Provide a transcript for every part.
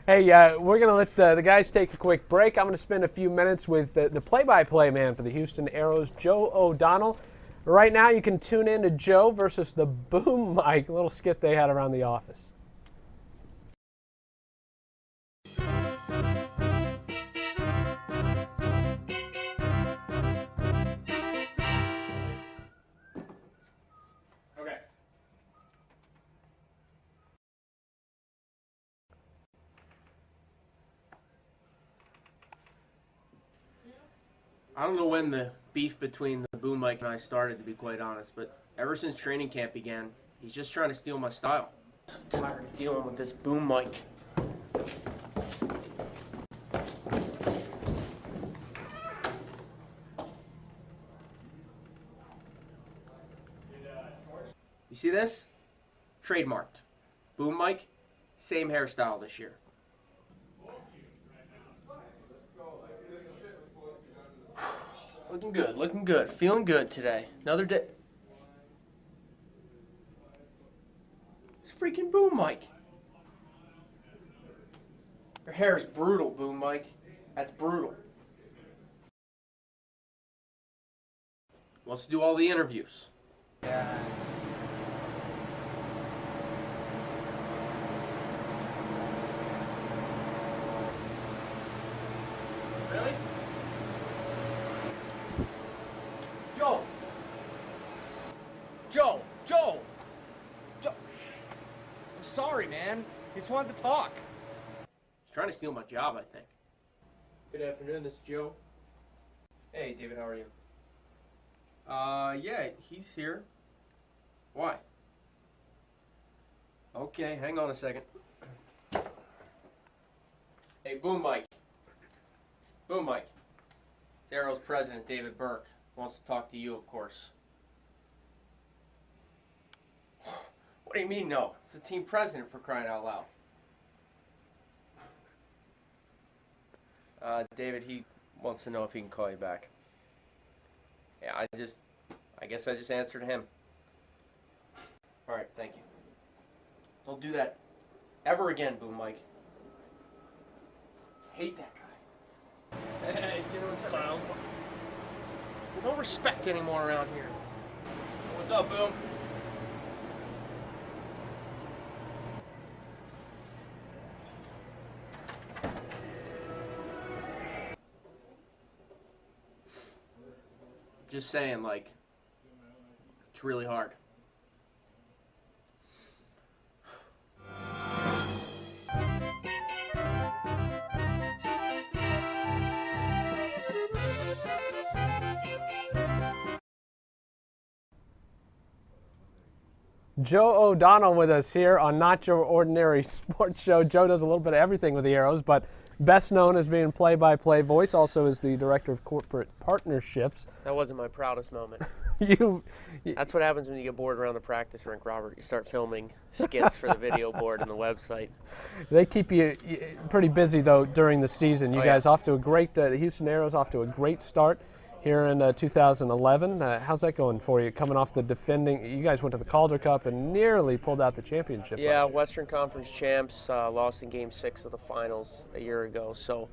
Hey, we're going to let the guys take a quick break. I'm going to spend a few minutes with the play-by-play man for the Houston Aeros, Joe O'Donnell. Right now, you can tune in to Joe versus the boom mic, a little skit they had around the office. Okay. I don't know when the beef between the boom mic and I started, to be quite honest, but ever since training camp began, he's just trying to steal my style. I'm tired of dealing with this boom mic. You see this? Trademarked. Boom mic, same hairstyle this year. Looking good, feeling good today. Another day. It's freaking boom mic. Your hair is brutal, boom mic. That's brutal. Wants to do all the interviews. Yeah, Really? Joe! Joe! I'm sorry, man. He just wanted to talk. He's trying to steal my job, I think. Good afternoon, this is Joe. Hey, David, how are you? Yeah, he's here. Why? Okay, hang on a second. Hey, boom mic. Boom mic. It's Aeros president, David Burke. Wants to talk to you, of course. What do you mean, no? It's the team president, for crying out loud. David, he wants to know if he can call you back. Yeah, I guess I just answered him. All right, thank you. Don't do that ever again, boom mic. Hate that guy. Hey, you know what's up? No respect anymore around here. What's up, boom? Just saying, like, it's really hard. Joe O'Donnell with us here on Not Your Ordinary Sports Show. Joe does a little bit of everything with the Aeros, but best known as being play-by-play voice, also as the director of corporate partnerships. That wasn't my proudest moment. you That's what happens when you get bored around the practice rink, Robert. You start filming skits for the video board and the website. They keep you pretty busy, though, during the season. You guys off to a great, the Houston Aeros off to a great start here in 2011. How's that going for you, coming off the defending? You guys went to the Calder Cup and nearly pulled out the championship. Yeah, Western Conference champs, lost in Game 6 of the finals a year ago. So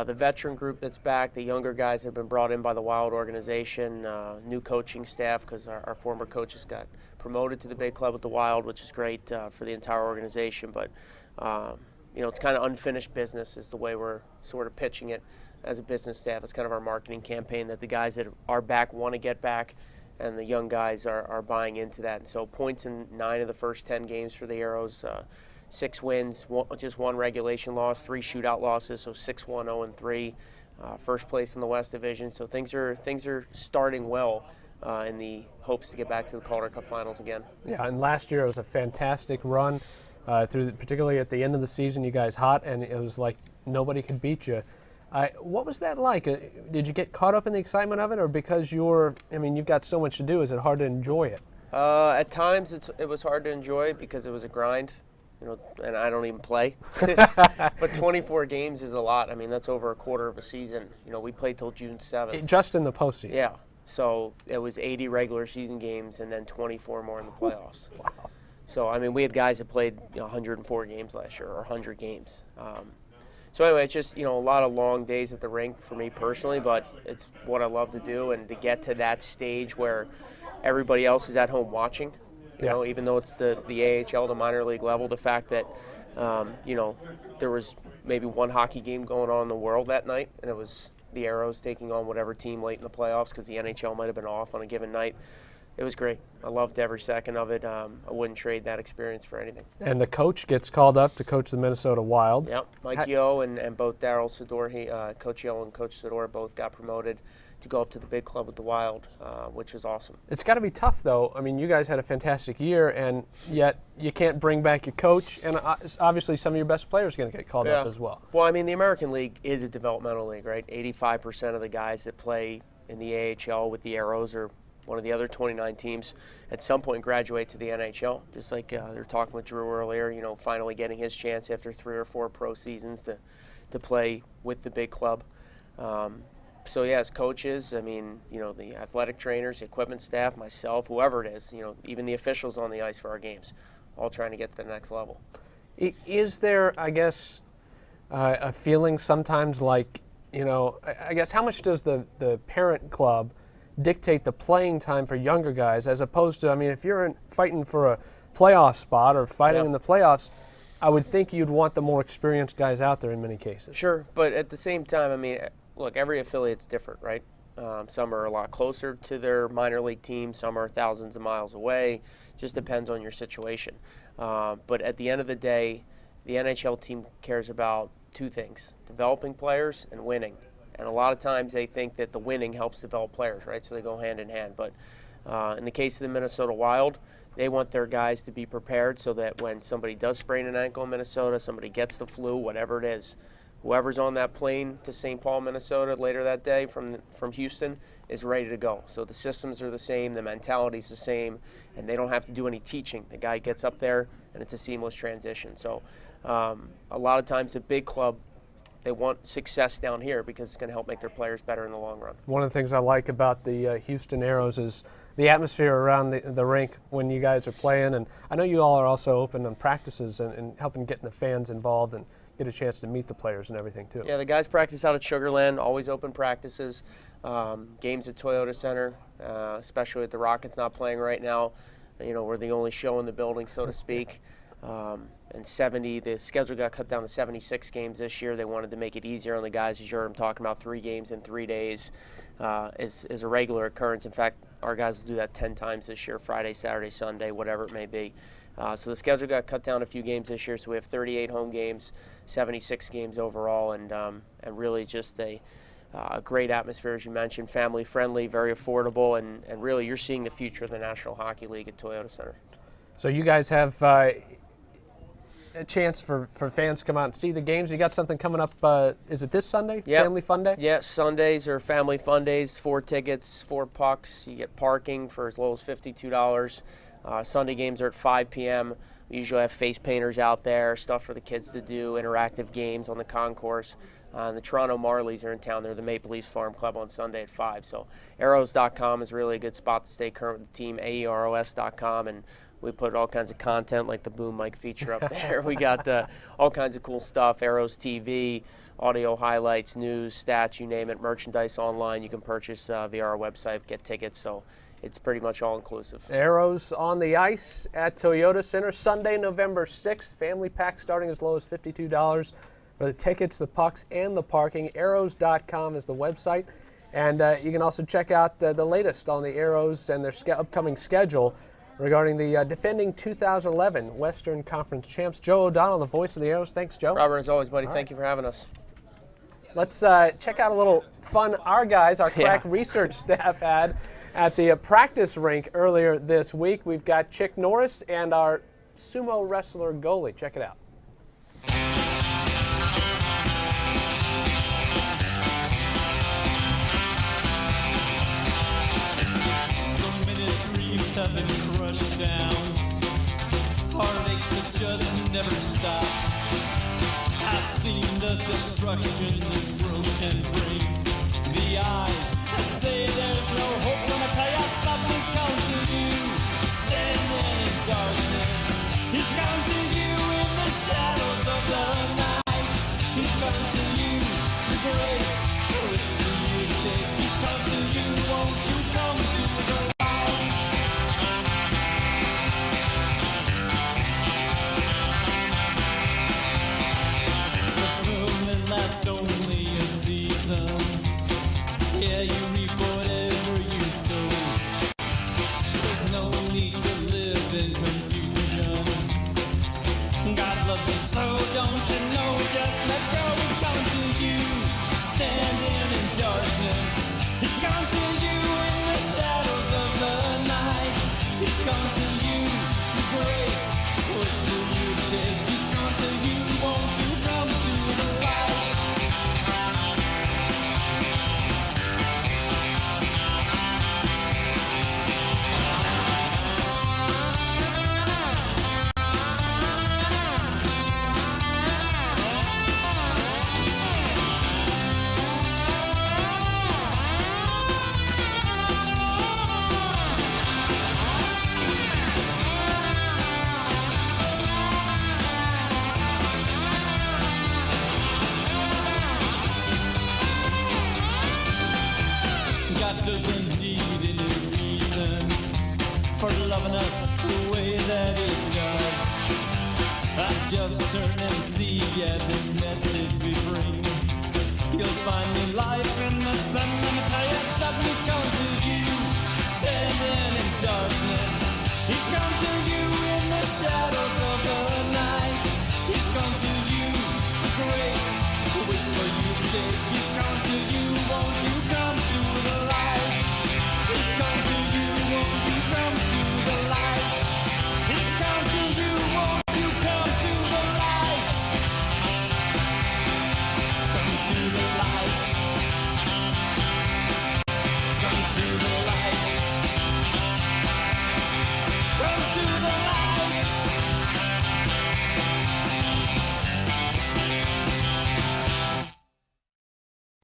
the veteran group that's back, the younger guys have been brought in by the Wild organization, new coaching staff because our former coaches got promoted to the big club with the Wild, which is great for the entire organization. But, you know, it's kind of unfinished business is the way we're sort of pitching it as a business staff. It's kind of our marketing campaign that the guys that are back want to get back, and the young guys are buying into that. And so points in 9 of the first 10 games for the Aeros, 6 wins, just 1 regulation loss, 3 shootout losses, so 6-1, 0-3, first place in the West Division. So things are starting well in the hopes to get back to the Calder Cup Finals again. Yeah, and last year it was a fantastic run, particularly at the end of the season. You guys hot, and it was like nobody could beat you. What was that like? Did you get caught up in the excitement of it, or because you've got so much to do, is it hard to enjoy it? At times it was hard to enjoy because it was a grind, you know, and I don't even play. But 24 games is a lot. I mean, that's over a quarter of a season. You know, we played till June 7th. Just in the postseason? Yeah. So it was 80 regular season games and then 24 more in the playoffs. Wow. So, I mean, we had guys that played 104 games last year or 100 games. So anyway, it's just, a lot of long days at the rink for me personally, but it's what I love to do, and to get to that stage where everybody else is at home watching, even though it's the AHL, the minor league level, the fact that, there was maybe one hockey game going on in the world that night, and it was the Aeros taking on whatever team late in the playoffs because the NHL might have been off on a given night. It was great. I loved every second of it. I wouldn't trade that experience for anything. And the coach gets called up to coach the Minnesota Wild. Yep, Mike Yeo and both Daryl Sador, Coach Yeo and Coach Sador both got promoted to go up to the big club with the Wild, which is awesome. It's got to be tough, though. I mean, you guys had a fantastic year, and yet you can't bring back your coach, and obviously some of your best players are going to get called up as well. Well, I mean, the American League is a developmental league, right? 85% of the guys that play in the AHL with the Aeros or one of the other 29 teams at some point graduate to the NHL. Just like they were talking with Drew earlier, finally getting his chance after 3 or 4 pro seasons to play with the big club. So yeah, as coaches, I mean, the athletic trainers, the equipment staff, myself, whoever it is, even the officials on the ice for our games, all trying to get to the next level. Is there, I guess, a feeling sometimes like, I guess how much does the parent club dictate the playing time for younger guys, as opposed to, I mean, if you're fighting for a playoff spot or fighting in the playoffs, I would think you'd want the more experienced guys out there in many cases. Sure, but at the same time, I mean, look, every affiliate's different, right? Some are a lot closer to their minor league team, some are thousands of miles away. Just depends on your situation. But at the end of the day, the NHL team cares about 2 things: developing players and winning. And a lot of times they think that the winning helps develop players, right? So they go hand in hand. But in the case of the Minnesota Wild, they want their guys to be prepared so that when somebody does sprain an ankle in Minnesota, somebody gets the flu, whatever it is, whoever's on that plane to St. Paul, Minnesota later that day from Houston is ready to go. So the systems are the same, the mentality's the same, and they don't have to do any teaching. The guy gets up there, and it's a seamless transition. So a lot of times a big club, they want success down here because it's going to help make their players better in the long run. One of the things I like about the Houston Aeros is the atmosphere around the rink when you guys are playing. And I know you all are also open on practices and helping getting the fans involved and get a chance to meet the players and everything, too. Yeah, the guys practice out at Sugarland, always open practices. Games at Toyota Center, especially with the Rockets not playing right now. We're the only show in the building, so to speak. And the schedule got cut down to 76 games this year. They wanted to make it easier on the guys. As you heard them talking about, 3 games in 3 days is a regular occurrence. In fact, our guys will do that 10 times this year: Friday, Saturday, Sunday, whatever it may be. So the schedule got cut down a few games this year. So we have 38 home games, 76 games overall, and really just a great atmosphere, as you mentioned, family friendly, very affordable, and really you're seeing the future of the National Hockey League at Toyota Center. So you guys have a chance for fans to come out and see the games. You got something coming up, is it this Sunday? Yep. Family Fun Day? Yeah, Sundays are family fun days, 4 tickets, 4 pucks. You get parking for as low as $52. Sunday games are at 5 p.m. We usually have face painters out there, stuff for the kids to do, interactive games on the concourse. And the Toronto Marlies are in town. They're the Maple Leafs Farm Club on Sunday at 5. So Aeros.com is really a good spot to stay current with the team, AEROS.com, and we put all kinds of content like the boom mic feature up there. We got all kinds of cool stuff, Aeros TV, audio highlights, news, stats, you name it, merchandise online you can purchase via our website, get tickets. So it's pretty much all-inclusive. Aeros on the ice at Toyota Center, Sunday, November 6th. Family pack starting as low as $52 for the tickets, the pucks, and the parking. Aeros.com is the website. And you can also check out the latest on the Aeros and their upcoming schedule regarding the defending 2011 Western Conference champs. Joe O'Donnell, the voice of the Aeros. Thanks, Joe. Robert, as always, buddy, thank you for having us. Let's check out a little fun our crack research staff had at the practice rink earlier this week. We've got Chick Norris and our sumo wrestler goalie. Check it out. So many dreams have been crushed down. Heartaches that just never stop. I've seen the destruction this world can bring. The eyes that say there's no hope when I tell you something's come to you. Standing in darkness, He's come to you in the shadows of the night. He's come to you, the grace, oh, it's for you to take. He's come to you, won't you come to the light? The moment lasts only a season. Yeah, you reap whatever you sow. There's no need to live in confusion. God loves you so, don't you know? Just let go. He's coming to you, standing in darkness. He's come to you in the shadows of the night. He's come to you, the grace was for you to take. He's come to you, won't you come to the light? God doesn't need any reason for loving us the way that He does. I just turn and see, yeah, this message we bring. You'll find new life in the sun. Let me tell you something. He's come to you, standing in darkness. He's come to you in the shadows of the night. He's come to you, the grace waits for you to take. He's come to you, won't you come to the light? He's come to